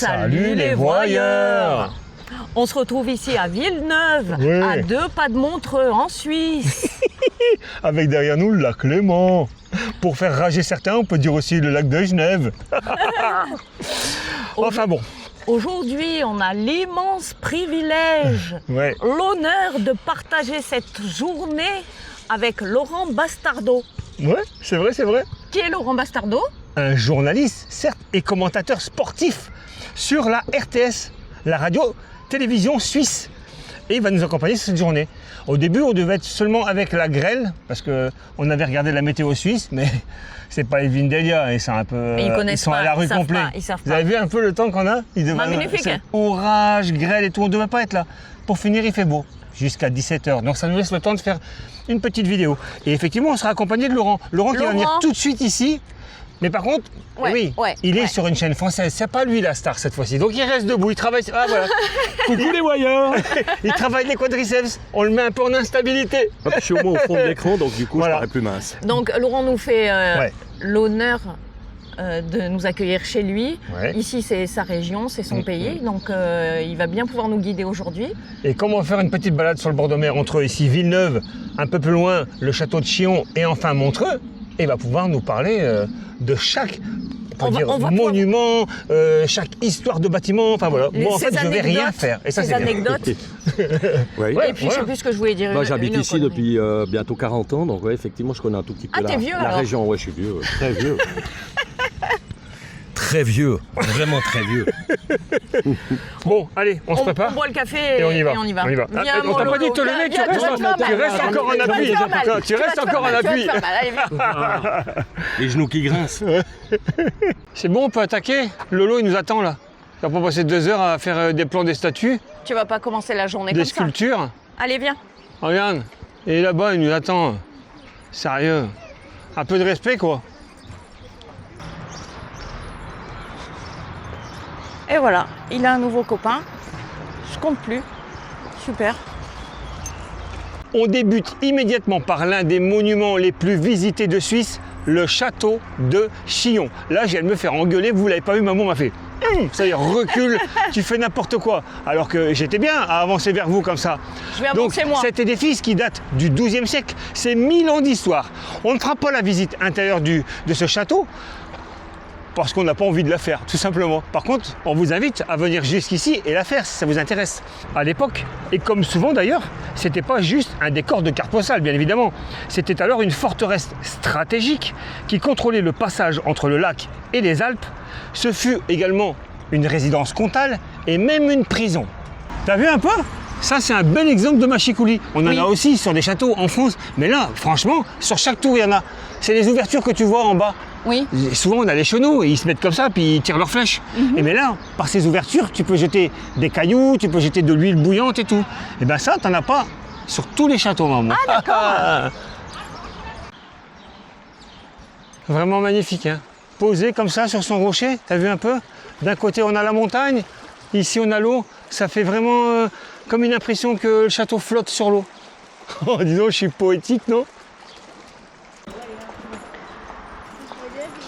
Salut les voyeurs! On se retrouve ici à Villeneuve, Oui. à 2 pas de Montreux, en Suisse. Avec derrière nous le lac Léman. Pour faire rager certains, on peut dire aussi le lac de Genève. Enfin bon, Aujourd'hui, on a l'immense privilège, ouais. l'honneur de partager cette journée avec Laurent Bastardo. Ouais, c'est vrai, c'est vrai. Qui est Laurent Bastardo? Un journaliste, certes, et commentateur sportif sur la RTS, la radio-télévision suisse. Et il va nous accompagner cette journée. Au début, on devait être seulement avec la grêle, parce qu'on avait regardé la météo suisse, mais c'est pas les Vindelia, et c'est un peu. Et ils sont pas, à la rue ils savent complet. pas, ils savent Vous pas. avez vu un peu le temps qu'on a? Magnifique, C'est hein. orage, grêle et tout, on ne devait pas être là. Pour finir, il fait beau, jusqu'à 17h. Donc ça nous laisse le temps de faire une petite vidéo. Et effectivement, on sera accompagné de Laurent. Laurent qui va venir Laurent. tout de suite ici. Mais par contre, Ouais, oui, ouais, il est ouais. sur une chaîne française. C'est pas lui la star cette fois-ci. Donc il reste debout, il travaille. Ah voilà. Coucou les voyeurs. Il travaille les quadriceps. On le met un peu en instabilité. Hop, je suis au moins au fond de l'écran, donc du coup Voilà. je parais plus mince. Donc Laurent nous fait Ouais. l'honneur de nous accueillir chez lui. Ouais. Ici, c'est sa région, c'est son pays, donc il va bien pouvoir nous guider aujourd'hui. Et comme on va faire une petite balade sur le bord de mer entre ici Villeneuve, un peu plus loin le château de Chillon et enfin Montreux, il va pouvoir nous parler de chaque On va monument, chaque histoire de bâtiment. Enfin voilà. Moi en Ces fait je vais rien anecdotes, faire. Et ça ces c'est bien. anecdotes. Oui. Ouais. Et puis je sais plus ce que je voulais dire. Moi une- j'habite une ici connerie. depuis bientôt 40 ans, donc ouais, effectivement je connais un tout petit peu Ah, t'es vieux, la alors. région. Ouais, je suis vieux, très vieux. Très vieux, vraiment très vieux. Bon, allez, on se prépare. On boit le café Et on y va. On y va. On y va. Viens, Ah, on mon t'a pas Lolo, dit de te viens, lever, tu viens, restes, tu vas te faire tu mal. restes encore en Tu vas te appui. faire mal. Tu restes vas te encore en faire mal, appui. tu vas te faire mal. Allez, viens. Les genoux qui grincent. C'est bon, on peut attaquer. Lolo il nous attend là. Il va pas passer 2 heures à faire des plans des statues, Tu vas pas commencer la journée des comme ça. sculptures. Allez, viens. Regarde, il est là-bas, il nous attend. Sérieux. Un peu de respect, quoi. Et voilà, il a un nouveau copain. Je compte plus. Super. On débute immédiatement par l'un des monuments les plus visités de Suisse, le château de Chillon. Là, je viens de me faire engueuler, vous l'avez pas vu, maman m'a fait ça y est, recule, tu fais n'importe quoi. Alors que j'étais bien à avancer vers vous comme ça. Je vais Donc avancer moi. cet édifice qui date du XIIe siècle, c'est 1000 ans d'histoire. On ne fera pas la visite intérieure de ce château parce qu'on n'a pas envie de la faire, tout simplement. Par contre, on vous invite à venir jusqu'ici et la faire si ça vous intéresse. À l'époque, et comme souvent d'ailleurs, c'était pas juste un décor de carte postale, bien évidemment. C'était alors une forteresse stratégique qui contrôlait le passage entre le lac et les Alpes. Ce fut également une résidence comtale et même une prison. T'as vu un peu ? Ça, c'est un bel exemple de machicoulis. On en Oui. a aussi sur des châteaux en France, mais là, franchement, sur chaque tour, il y en a. C'est les ouvertures que tu vois en bas. Oui. Et souvent, on a les chenaux et ils se mettent comme ça, puis ils tirent leurs flèches. Et mais là, par ces ouvertures, tu peux jeter des cailloux, tu peux jeter de l'huile bouillante et tout. Et bien ça, t'en as pas sur tous les châteaux, maman. Ah, d'accord. Vraiment magnifique, hein. Posé comme ça sur son rocher, t'as vu un peu? D'un côté, on a la montagne, ici, on a l'eau. Ça fait vraiment comme une impression que le château flotte sur l'eau. Oh, dis donc, je suis poétique, non?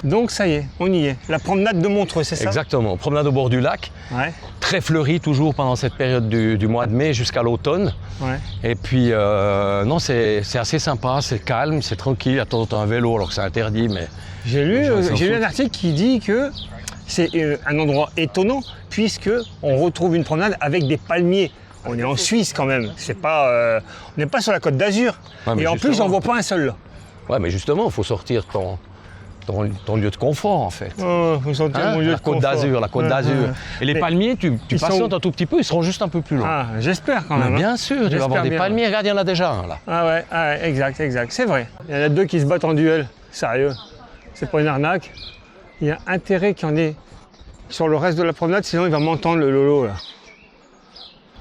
Donc ça y est, on y est. La promenade de Montreux, c'est ça? Exactement, promenade au bord du lac, Ouais, très fleurie toujours pendant cette période du mois de mai jusqu'à l'automne. ouais. Et puis non, c'est assez sympa, c'est calme, c'est tranquille. Attends, t'as un vélo alors que c'est interdit, mais J'ai lu, Les gens s'en j'ai lu un foutent. article qui dit que c'est un endroit étonnant puisque on retrouve une promenade avec des palmiers. On est en Suisse quand même, c'est pas, on n'est pas sur la Côte d'Azur. Ouais, mais Et en plus, justement. j'en vois pas un seul là. ouais, mais justement, il faut sortir ton lieu de confort en fait. Oh, vous sentez Hein, mon lieu la de Côte confort. d'Azur, la Côte Ouais, d'Azur. ouais. Et les Mais palmiers, tu ils sont patientes où un tout petit peu, ils seront juste un peu plus loin. Ah, j'espère quand Mais même. hein. bien sûr, tu vas J'espère avoir des bien. palmiers. Regarde, il y en a déjà un là. Ah ouais, exact, c'est vrai. Il y en a 2 qui se battent en duel, sérieux. C'est pas une arnaque. Il y a intérêt qu'il y en ait sur le reste de la promenade, sinon il va m'entendre le Lolo là.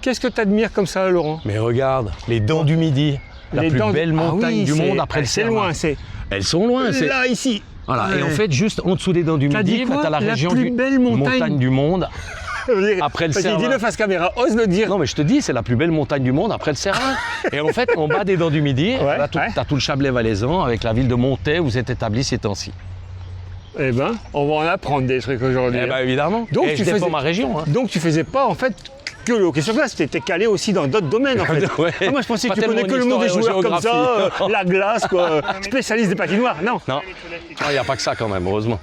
Qu'est-ce que tu admires comme ça, Laurent? Mais regarde, les Dents du Midi, la Les plus dents- belle Ah montagne oui, du c'est- monde après le c'est Cervin. loin, c'est Elles sont loin. c'est- là, ici. Voilà. Et en Ouais. fait, juste en dessous des Dents du T'as Midi, dit quoi? t'as la La région plus belle montagne du monde. Après le Vas-y, Cervin. dis-le face caméra, ose le dire. Non, mais je te dis, c'est la plus belle montagne du monde après le Cervin. Et en fait, en bas des Dents du Midi, Ouais, là, ouais. t'as tout le Chablais valaisan avec la ville de Montaix où vous êtes établi ces temps-ci. Eh ben, on va en apprendre des trucs aujourd'hui. Eh ben, évidemment. Donc, Et tu je défends faisais- ma région. Hein. Donc tu faisais pas en fait que le hockey sur glace, tu étais calé aussi dans d'autres domaines en fait. Ouais. Ah, moi je pensais que Pas tu connais tellement que le monde des histoire et joueurs comme ça, géographie. la glace quoi, spécialiste des patinoires. Non. Non, il n'y a pas que ça quand même, heureusement.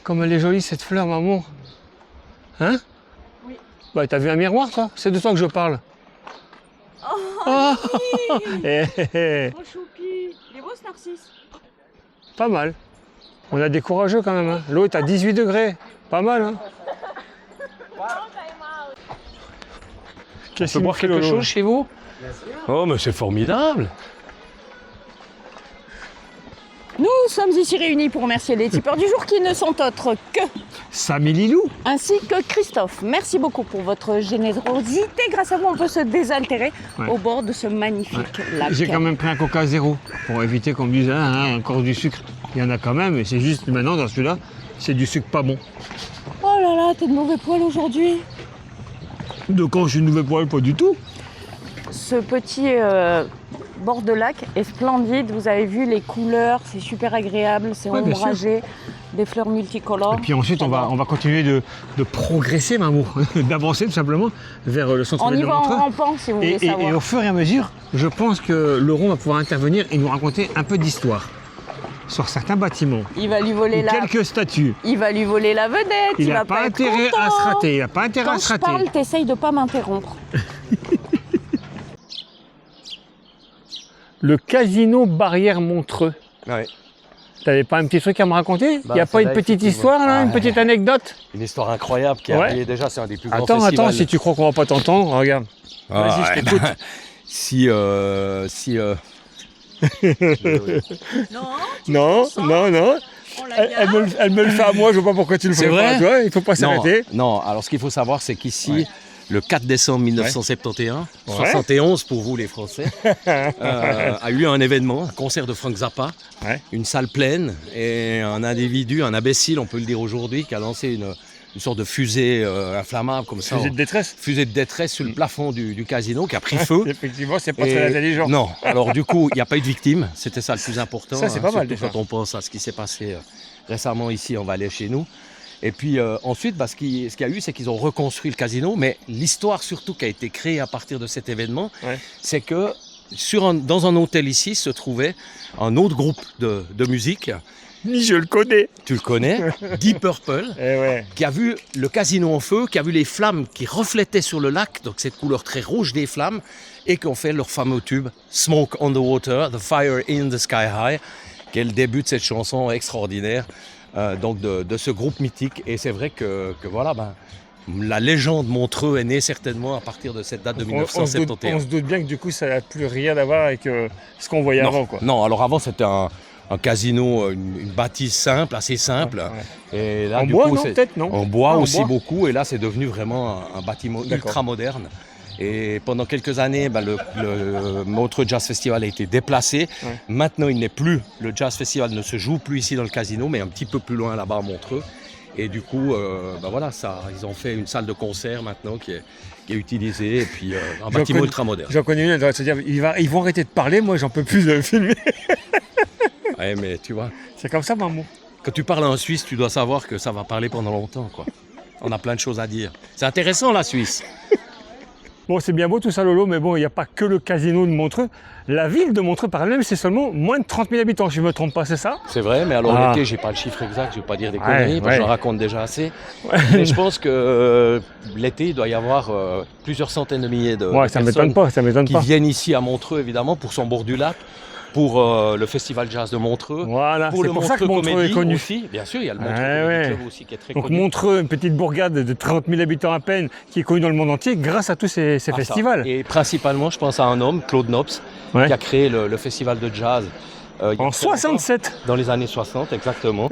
Comme elle est jolie cette fleur, maman. Hein? Oui. Bah t'as vu un miroir toi? C'est de toi que je parle. Oh, eh, eh, eh. Oh choupi, les beaux narcisses. Pas mal. On a des courageux quand même. Hein. L'eau est à 18 degrés. Pas mal. Hein. On peut boire quelque chose chez vous? Oh, mais c'est formidable. Nous sommes ici réunis pour remercier les tipeurs du jour qui ne sont autres que, Samy Lilou. ainsi que Christophe. Merci beaucoup pour votre générosité. Grâce à vous, on peut se désaltérer Ouais. au bord de ce magnifique lac. J'ai quand même pris un coca zéro pour éviter qu'on me dise ah, encore du sucre. Il y en a quand même, mais c'est juste maintenant dans celui-là, c'est du sucre pas bon. Oh là là, t'es de mauvais poil aujourd'hui. De quand je suis une nouvelle poêle, pas du tout. Ce petit bord de lac est splendide. Vous avez vu les couleurs, c'est super agréable, c'est Ouais, bien sûr. ombragé, des fleurs multicolores. Et puis ensuite, on va continuer de progresser, Mamou, d'avancer tout simplement vers le On centre-ville y de va en Montreux. rampant si vous voulez Et savoir. au fur et à mesure, je pense que Laurent va pouvoir intervenir et nous raconter un peu d'histoire sur certains bâtiments, Il va lui voler ou la... quelques statues. Il va lui voler la vedette, Il va n'a pas être intérêt content. à se rater. Il n'a pas intérêt Quand à se je rater. parle, t'essayes de pas m'interrompre. Le casino Barrière Montreux. Ouais. T'avais pas un petit truc à me raconter? Il n'y a c'est pas une là, petite effectivement. histoire, là, une Ouais. petite anecdote? Une histoire incroyable qui est Ouais. arrivée déjà, c'est un des plus grands Attends, festivals. si tu crois qu'on va pas t'entendre, regarde. Vas-y, je t'écoute. Si, Non, Non. Elle me le fait à moi, je vois pas pourquoi tu le C'est fais vrai pas. Tu vois, il faut pas s'arrêter. Non, alors ce qu'il faut savoir, c'est qu'ici, Ouais. le 4 décembre 1971, Ouais. 71 pour vous les Français, a eu un événement, un concert de Frank Zappa, Ouais. une salle pleine, et un individu, un imbécile, on peut le dire aujourd'hui, qui a lancé une sorte de fusée inflammable comme ça. Fusée de détresse. Fusée de détresse sur le plafond du casino qui a pris feu. Effectivement, c'est pas Et- très intelligent. Non, alors du coup, il n'y a pas eu de victime, c'était ça le plus important. Ça, c'est pas mal, surtout déjà. quand on pense à ce qui s'est passé récemment ici en Valais chez nous. Et puis ensuite, ce qu'il y a eu, c'est qu'ils ont reconstruit le casino, mais l'histoire surtout qui a été créée à partir de cet événement, Ouais. c'est que dans un hôtel ici se trouvait un autre groupe de musique, Je le connais. tu le connais, Deep Purple, Eh ouais. qui a vu le casino en feu, qui a vu les flammes qui reflétaient sur le lac, donc cette couleur très rouge des flammes, et qui ont fait leur fameux tube Smoke on the Water, The Fire in the Sky High, qui est le début de cette chanson extraordinaire donc de ce groupe mythique. Et c'est vrai que voilà, la légende Montreux est née certainement à partir de cette date de On se 1971. doute bien que du coup, ça n'a plus rien à voir avec ce qu'on voyait avant, quoi. Non, alors avant c'était un casino, une bâtisse simple, assez simple. Ouais. Et là, En du bois, coup, non, c'est- peut-être, non? En bois Ah, en aussi bois. beaucoup, et là c'est devenu vraiment un bâtiment D'accord. ultra moderne. Et pendant quelques années, le Montreux Jazz Festival a été déplacé. Ouais. Maintenant, il n'est plus, le Jazz Festival ne se joue plus ici dans le casino, mais un petit peu plus loin là-bas à Montreux. Et du coup, voilà, ils ont fait une salle de concert maintenant qui est utilisée, et puis un bâtiment ultra moderne. J'en connais une, elle doit se dire, ils vont arrêter de parler, moi j'en peux plus de filmer. Ouais, mais tu vois, C'est comme ça, maman. quand tu parles à un Suisse, tu dois savoir que ça va parler pendant longtemps, quoi. On a plein de choses à dire. C'est intéressant, la Suisse. Bon, c'est bien beau tout ça, Lolo, mais bon, il n'y a pas que le casino de Montreux. La ville de Montreux, par elle-même, c'est seulement moins de 30 000 habitants, si je ne me trompe pas, c'est ça? C'est vrai, mais alors Ah. l'été, j'ai pas le chiffre exact, je vais pas dire des Ouais, conneries, parce que ouais. j'en raconte déjà assez. Mais je pense que l'été, il doit y avoir plusieurs centaines de milliers de Ouais, ça personnes m'étonne pas, ça m'étonne qui pas. viennent ici à Montreux, évidemment, pour son bord du lac, pour le Festival Jazz de Montreux, Voilà, pour c'est le pour ça que Montreux Comédie est connu. aussi. Bien sûr, il y a le Montreux Ouais, Comedy ouais. Club aussi qui est très Donc connu. Montreux, une petite bourgade de 30 000 habitants à peine, qui est connue dans le monde entier grâce à tous ces Ah, ça. festivals. Et principalement, je pense à un homme, Claude Nobs, Ouais. qui a créé le festival de jazz. Il y a En très longtemps. 67. Dans les années 60, exactement.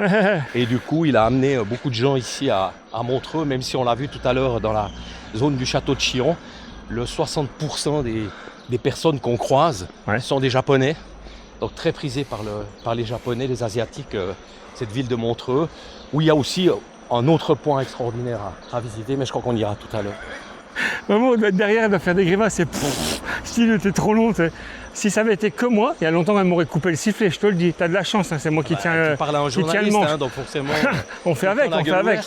Et du coup, il a amené beaucoup de gens ici à Montreux, même si on l'a vu tout à l'heure dans la zone du château de Chillon, le 60% des personnes qu'on croise Ouais. sont des Japonais. Donc très prisé par les Japonais, les Asiatiques, cette ville de Montreux, où il y a aussi un autre point extraordinaire à visiter, mais je crois qu'on ira tout à l'heure. Maman, on doit être derrière, elle doit faire des grimaces. C'est style, était trop long. T'sais. Si ça avait été que moi, il y a longtemps, elle m'aurait coupé le sifflet, je te le dis. T'as de la chance, hein, c'est moi qui tiens. Tu parles à un qui tient le journaliste, manche. hein, donc forcément. On fait avec, on fait avec.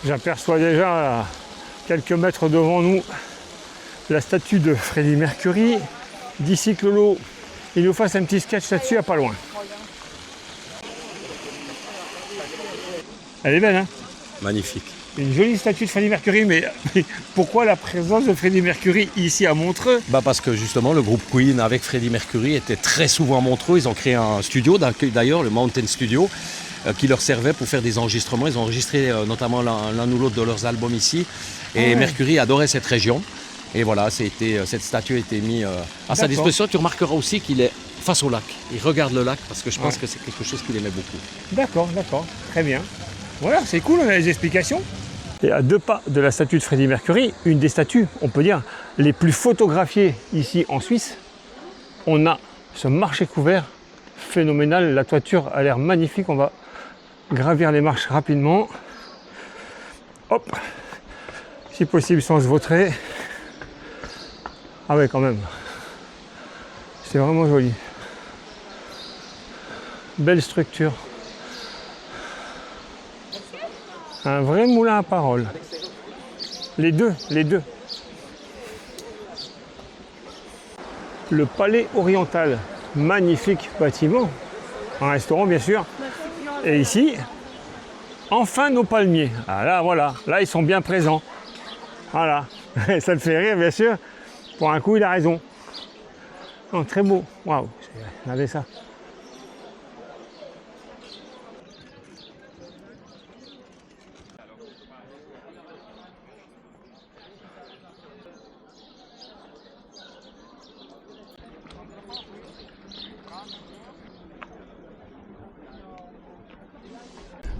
J'aperçois déjà à quelques mètres devant nous la statue de Freddie Mercury. D'ici que Lolo il nous fasse un petit sketch là-dessus, à pas loin. Elle est belle, hein? Magnifique. Une jolie statue de Freddie Mercury, mais pourquoi la présence de Freddie Mercury ici à Montreux? Parce que justement le groupe Queen avec Freddie Mercury était très souvent à Montreux. Ils ont créé un studio d'ailleurs, le Mountain Studio, qui leur servait pour faire des enregistrements. Ils ont enregistré notamment l'un ou l'autre de leurs albums ici. Et Mercury adorait cette région. Et voilà, cette statue a été mise à sa disposition. Tu remarqueras aussi qu'il est face au lac. Il regarde le lac parce que je pense que c'est quelque chose qu'il aimait beaucoup. D'accord, très bien. Voilà, c'est cool, on a les explications. Et à 2 pas de la statue de Freddie Mercury, une des statues, on peut dire, les plus photographiées ici en Suisse, on a ce marché couvert phénoménal. La toiture a l'air magnifique. On va gravir les marches rapidement. Hop, si possible sans se vautrer. Ah ouais, quand même. C'est vraiment joli. Belle structure. Un vrai moulin à paroles. Les deux. Le Palais Oriental. Magnifique bâtiment. Un restaurant, bien sûr. Et ici, enfin nos palmiers. Ah là, voilà. Là, ils sont bien présents. Voilà. Ça te fait rire, bien sûr. Pour un coup, il a raison. Oh, très beau. Waouh. Regardez ça.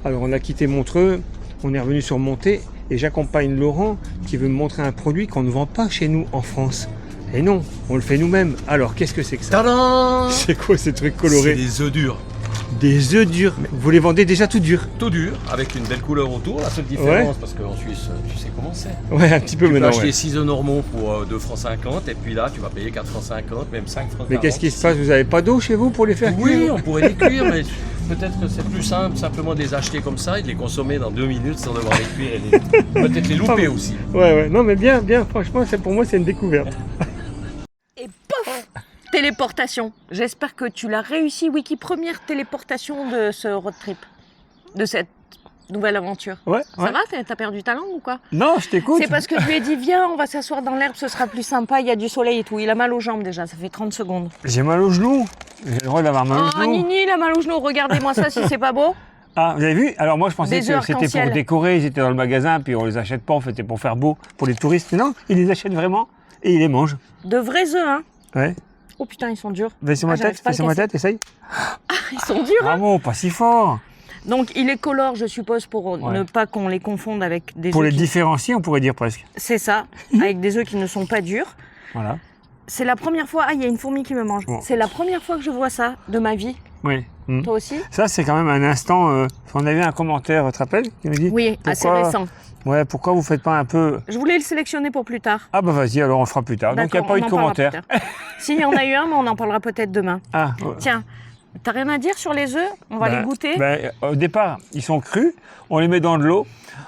Alors on a quitté Montreux, on est revenu sur Monté et j'accompagne Laurent qui veut me montrer un produit qu'on ne vend pas chez nous en France. Et non, on le fait nous-mêmes. Alors qu'est-ce que c'est que ça? Tadam! C'est quoi ces trucs C'est colorés? des œufs durs. Des œufs durs. Vous les vendez déjà tout durs? Tout dur, avec une belle couleur autour. La seule différence, parce qu'en Suisse, tu sais comment c'est. Ouais, un petit peu Tu peux maintenant. acheter Ouais. 6 œufs normaux pour 2 francs 50 et puis là tu vas payer 4 francs 50, même 5 francs 40. Mais qu'est-ce qui se passe? Vous n'avez pas d'eau chez vous pour les faire Oui, cuire? on pourrait les cuire, mais peut-être que c'est plus simple simplement de les acheter comme ça et de les consommer dans 2 minutes sans devoir les cuire et peut-être les louper aussi. Ouais, non mais bien, franchement, pour moi c'est une découverte. Et pof, téléportation. J'espère que tu l'as réussi, Wiki. Première téléportation de ce road trip, de cette nouvelle aventure. Ouais, Ça va? T'as perdu ta langue ou quoi? Non, je t'écoute. C'est parce que je lui ai dit, viens, on va s'asseoir dans l'herbe, ce sera plus sympa, il y a du soleil et tout. Il a mal aux jambes déjà, ça fait 30 secondes. J'ai mal aux genoux. J'ai le droit d'avoir mal aux Oh, genoux. Nini, il a mal aux genoux. Regardez-moi ça si c'est pas beau. Ah, vous avez vu? Alors moi je pensais Des que œufs c'était arc-en-ciel. pour décorer, ils étaient dans le magasin, puis on les achète pas, en fait, c'était pour faire beau, pour les touristes. Mais non, ils les achètent vraiment et ils les mangent. De vrais œufs, hein. Ouais. Oh putain, ils sont durs. Fais sur ma j'arrive tête, pas à fais le sur ma casser. tête, essaye. Ils sont durs, hein. Bravo, pas si fort. Donc il est colore, je suppose, pour ne pas qu'on les confonde avec des Pour œufs les différencier, on pourrait dire presque. C'est ça, avec des œufs qui ne sont pas durs. Voilà. C'est la première fois... Ah, il y a une fourmi qui me mange. Bon. C'est la première fois que je vois ça de ma vie. Oui. Toi aussi? Ça, c'est quand même un instant. On avait un commentaire, tu te rappelles, qui nous dit Oui, assez pourquoi- récent. Ouais, pourquoi vous faites pas un peu. Je voulais le sélectionner pour plus tard. Ah bah vas-y, alors on le fera plus tard. Donc il n'y a D'accord, pas eu on de en parlera commentaire. plus tard. Si, il y en a eu un, mais on en parlera peut-être demain. Ah, ouais. Tiens, t'as rien à dire sur les œufs? On va les goûter? Au départ, ils sont crus, on les met dans de l'eau,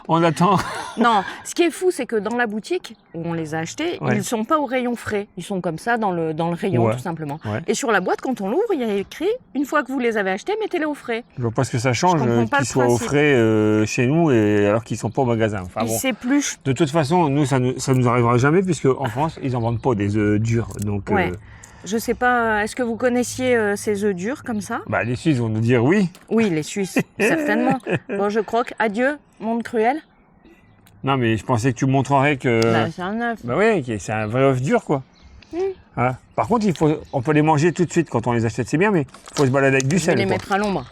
on attend. Non, ce qui est fou, c'est que dans la boutique où on les a achetés, Ouais. ils ne sont pas au rayon frais. Ils sont comme ça dans le rayon, Ouais. tout simplement. Ouais. Et sur la boîte, quand on l'ouvre, il y a écrit « Une fois que vous les avez achetés, mettez-les au frais Je vois pas ce que ça change Je comprends pas qu'ils le soient au principe. frais chez nous et alors qu'ils sont pas au magasin. ». Enfin, Ils bon. s'épluchent. De toute façon, nous, ça nous arrivera jamais puisque en France, ils en vendent pas des œufs durs. Donc, Ouais. Je sais pas, est-ce que vous connaissiez ces œufs durs comme ça? les Suisses vont nous dire oui. Oui, les Suisses, certainement. Bon, je croque. Adieu, monde cruel. Non, mais je pensais que tu montrerais que. Bah, c'est un œuf. Bah oui, c'est un vrai œuf dur, quoi. Hein. Par contre, on peut les manger tout de suite quand on les achète, c'est bien, mais il faut se balader avec du Je vais sel. les quoi. mettre à l'ombre.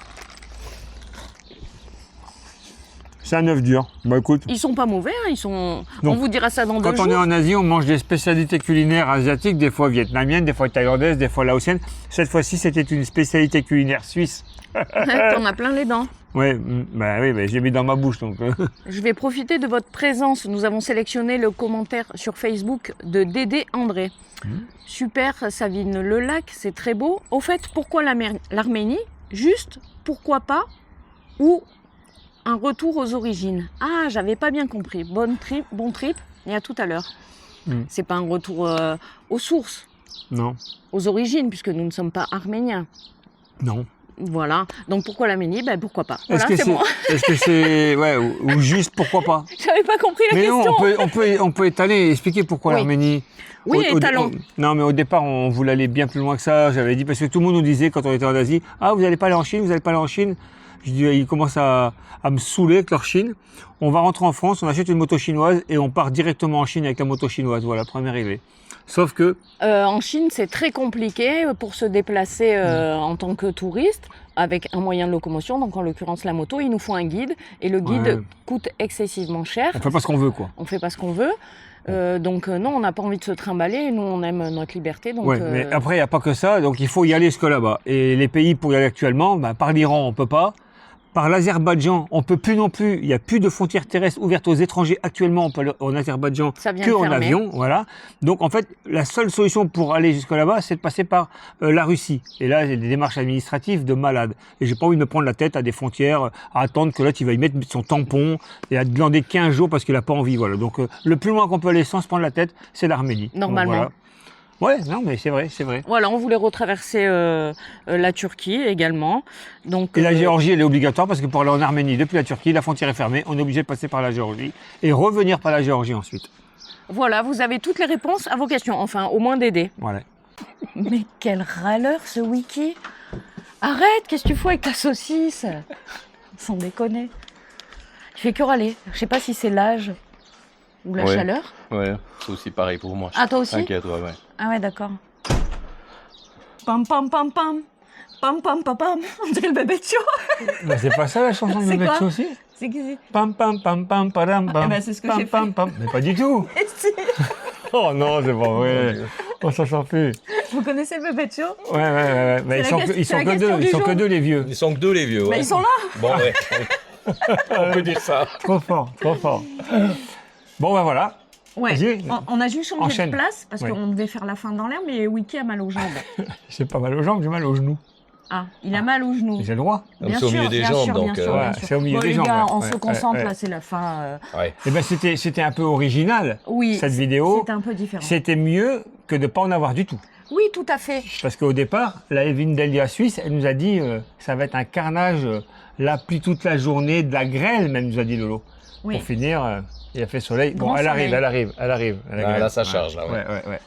C'est un œuf dur. Bah écoute, Ils sont pas mauvais, hein, ils sont... Donc, on vous dira ça dans 2 quand jours. on est en Asie, on mange des spécialités culinaires asiatiques, des fois vietnamiennes, des fois thaïlandaises, des fois laotiennes. Cette fois-ci, c'était une spécialité culinaire suisse. T'en as plein les dents. Ouais, bah oui, bah, j'ai mis dans ma bouche donc. Je vais profiter de votre présence. Nous avons sélectionné le commentaire sur Facebook de Dédé André. Super, Savine le lac, c'est très beau. Au fait, pourquoi l'Arménie? Juste, pourquoi pas? Ou un retour aux origines? Ah, j'avais pas bien compris. Bon trip, et à tout à l'heure. C'est pas un retour aux sources, Non, aux origines, puisque nous ne sommes pas arméniens. non. Voilà. Donc pourquoi l'Arménie? Ben pourquoi pas. Voilà, Est-ce que c'est bon. est-ce que c'est, ouais, ou juste pourquoi pas? J'avais pas compris la Mais non, question. on peut étaler et expliquer pourquoi Oui. l'Arménie. Oui, étalons. Non, mais au départ, on voulait aller bien plus loin que ça. J'avais dit, parce que tout le monde nous disait quand on était en Asie, ah, vous n'allez pas aller en Chine, vous n'allez pas aller en Chine. Je dis, ils commencent à me saouler avec leur Chine. On va rentrer en France, on achète une moto chinoise et on part directement en Chine avec la moto chinoise. Voilà, première idée. Sauf que, En Chine, c'est très compliqué pour se déplacer en tant que touriste avec un moyen de locomotion, donc en l'occurrence la moto. Il nous faut un guide et le guide Ouais. coûte excessivement cher. on fait pas ce qu'on veut, quoi. On fait pas ce qu'on veut. Donc non, on n'a pas envie de se trimballer. Nous, on aime notre liberté. Donc, Ouais, mais après, il n'y a pas que ça, donc il faut y aller jusque là-bas. Et les pays pour y aller actuellement, bah, par l'Iran, on peut pas. Par l'Azerbaïdjan, on peut plus non plus. Il n'y a plus de frontières terrestres ouvertes aux étrangers actuellement on peut aller en Azerbaïdjan Ça vient que de en fermer. avion, voilà. Donc en fait, la seule solution pour aller jusque là-bas, c'est de passer par la Russie. Et là, il y a des démarches administratives de malade. Et j'ai pas envie de me prendre la tête à des frontières, à attendre que l'autre il va y mettre son tampon et à demander 15 jours parce qu'il a pas envie, voilà. Donc le plus loin qu'on peut aller sans se prendre la tête, c'est l'Arménie. Donc, Normalement. voilà. Ouais, non, mais c'est vrai, c'est vrai. Voilà, on voulait retraverser la Turquie également. Donc, Et la Géorgie, elle est obligatoire parce que pour aller en Arménie depuis la Turquie, la frontière est fermée, on est obligé de passer par la Géorgie et revenir par la Géorgie ensuite. voilà, vous avez toutes les réponses à vos questions. Enfin, au moins Dédé. Voilà. Mais quel râleur ce wiki! Arrête, qu'est-ce que tu fous avec ta saucisse? Sans déconner. Il fait que râler. Je sais pas si c'est l'âge ou la Ouais. chaleur. Ouais, c'est aussi pareil pour moi. Ah, toi aussi? T'inquiète, ouais. Ah ouais, d'accord. Pam pam pam pam. Pam pam pam pam. On dirait le bébé de Chio. Mais c'est pas ça la chanson de C'est Bébé quoi aussi? C'est qui c'est? Pam pam pam pam padam pam. Eh ben, c'est ce que pam j'ai pam fait. pam. Mais pas du tout. Et si, Oh non, c'est pas vrai. On s'en sort plus. vous connaissez le bébé de Chio? Ouais. Mais C'est ils sont la que, ils c'est sont la que question deux. du Ils sont jour. que deux les vieux. Ils sont que deux les vieux, ouais. Bah, ils sont là. Bon, ouais. On peut dire ça. Trop fort, trop fort. Bon ben voilà. Ouais. Vas-y. On a juste changé Enchaîne. de place parce Ouais. qu'on devait faire la fin dans l'air, mais Wiki a mal aux jambes. J'ai pas mal aux jambes, j'ai mal aux genoux. Ah, il a mal aux genoux. J'ai le droit. Donc, c'est au milieu des bien jambes, sûr, donc, bien sûr, ouais, bien sûr. c'est au milieu Bon, des les jambes, gars, ouais. on Ouais, se concentre, ouais. là, c'est la fin. Ouais. Eh ben c'était un peu original. Oui, Cette vidéo, c'était un peu différent. c'était mieux que de pas en avoir du tout. Oui, tout à fait. Parce qu'au départ, la Evelyne Delia Suisse, elle nous a dit ça va être un carnage, la pluie toute la journée, de la grêle même, nous a dit Lolo. Oui. Pour finir, il a fait soleil. Grand Bon, elle soleil. arrive. La Là, grêle. là, ça charge, là, ouais. Ouais.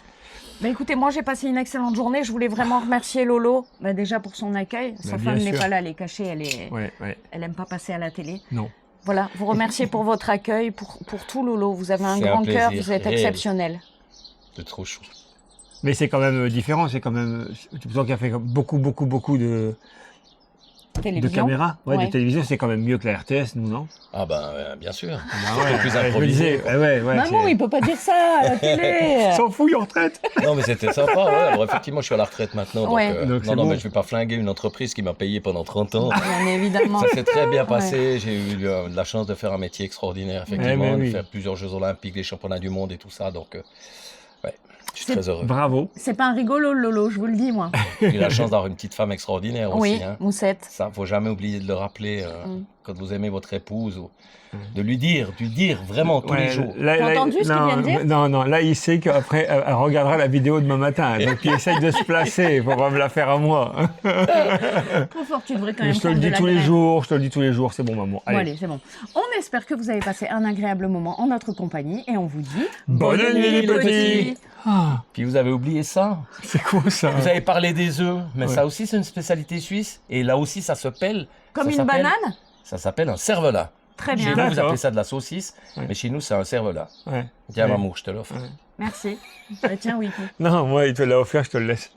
Bah, écoutez, moi j'ai passé une excellente journée. Je voulais vraiment remercier Lolo, bah, déjà pour son accueil. Sa bien femme n'est sûr. pas là, elle est cachée, Ouais. elle aime pas passer à la télé. Non. Voilà, vous remercier pour votre accueil, pour tout Lolo. Vous avez un C'est un grand cœur, plaisir vous êtes réel. exceptionnel. C'est trop chou. Mais c'est quand même différent, c'est quand même. Tu sens qu'il y a fait beaucoup de Télévision. caméras, Ouais. de télévision, c'est quand même mieux que la RTS, nous, non? Ah ben, bien sûr. Ah C'était plus je me improvisé. disais, ouais, Maman, c'est- il peut pas dire ça à la télé. S'en fout, il est en retraite. Non, mais c'était sympa, ouais. Alors, effectivement, je suis à la retraite maintenant. Donc, Ouais. Donc, c'est non, bon. mais je vais pas flinguer une entreprise qui m'a payé pendant 30 ans. Bien évidemment. Ça s'est très bien passé. J'ai eu la chance de faire un métier extraordinaire, effectivement, mais oui. de faire plusieurs Jeux Olympiques, des championnats du monde et tout ça. Donc, ouais, je suis C'est- très heureux. Bravo. C'est pas un rigolo, Lolo, je vous le dis, moi. J'ai eu la chance d'avoir une petite femme extraordinaire Oui, aussi. Hein. Moussette. Ça, faut jamais oublier de le rappeler Mm. quand vous aimez votre épouse ou de lui dire vraiment tous les jours. T'as entendu ce qu'il non, vient de dire Non, là, il sait qu'après, elle regardera la vidéo demain matin. Donc, il essaye de se placer pour pas me la faire à moi. Trop fort, tu devrais quand même Je te le prendre de dis la tous les graine. jours, c'est bon, maman. Bon, allez, c'est bon. On espère que vous avez passé un agréable moment en notre compagnie et on vous dit Bonne nuit, les petits. Ah, Puis vous avez oublié ça. c'est quoi ça? Vous avez parlé des œufs, mais Ouais. ça aussi c'est une spécialité suisse. Et là aussi ça se pèle. Comme Ça une s'appelle- banane. Ça s'appelle un cervelas. Très Chez bien. vous, vous D'accord. appelez ça de la saucisse, Ouais. mais chez nous c'est un cervelas. Ouais. Tiens, Ouais. maman, je te l'offre. Merci. Bah, tiens, oui. Non, moi, il te l'a offert, je te le laisse.